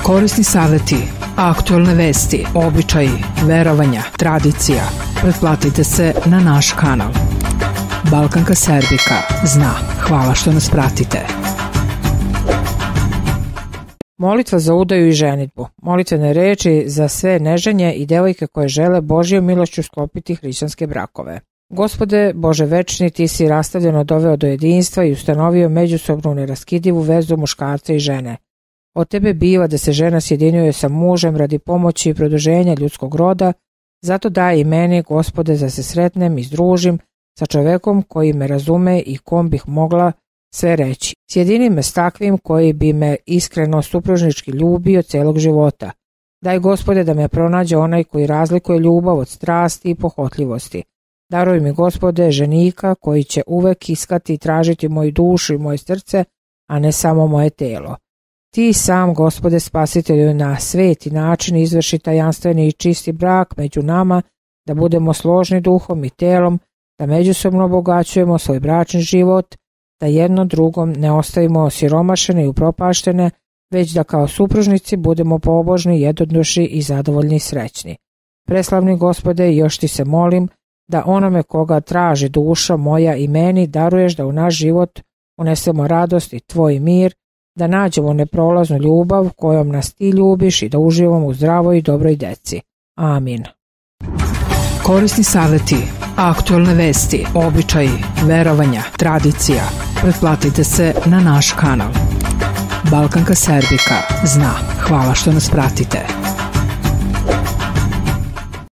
Korisni savjeti, aktualne vesti, običaji, verovanja, tradicija. Pretplatite se na naš kanal. Balkanka Serbika zna. Hvala što nas pratite. Molitva za udaju i ženidbu. Molitvene reči za sve neženje i devojke koje žele Božjom milošću sklopiti hrišćanske brakove. Gospode Bože večni, ti si rastavljeno doveo do jedinstva i ustanovio međusobnu neraskidivu vezu muškarca i žene. Od tebe biva da se žena sjedinjuje sa mužem radi pomoći i produženja ljudskog roda, zato daj i meni, Gospode, da se sretnem i združim sa čovekom koji me razume i kom bih mogla sve reći. Sjedini me s takvim koji bi me iskreno supružnički ljubio celog života. Daj, Gospode, da me pronađe onaj koji razlikuje ljubav od strasti i pohotljivosti. Daruj mi, Gospode, ženika koji će uvek iskati i tražiti moju dušu i moje srce, a ne samo moje telo. Ti sam, Gospode Spasitelju, na sveti način izvrši tajanstveni i čisti brak među nama, da budemo složni duhom i telom, da međusobno obogaćujemo svoj bračni život, da jedno drugom ne ostavimo osiromašene i upropaštene, već da kao supružnici budemo pobožni, jednodušni i zadovoljni i srećni. Preslavni Gospode, još ti se molim da onome koga traži duša moja i meni daruješ da u naš život unesemo radost i tvoj mir, da nađemo neprolaznu ljubav kojom nas ti ljubiš i da uživamo u zdravoj i dobroj deci. Amin. Korisni savjeti, aktualne vesti, običaji, verovanja, tradicija. Pretplatite se na naš kanal. Balkanka Serbika zna. Hvala što nas pratite.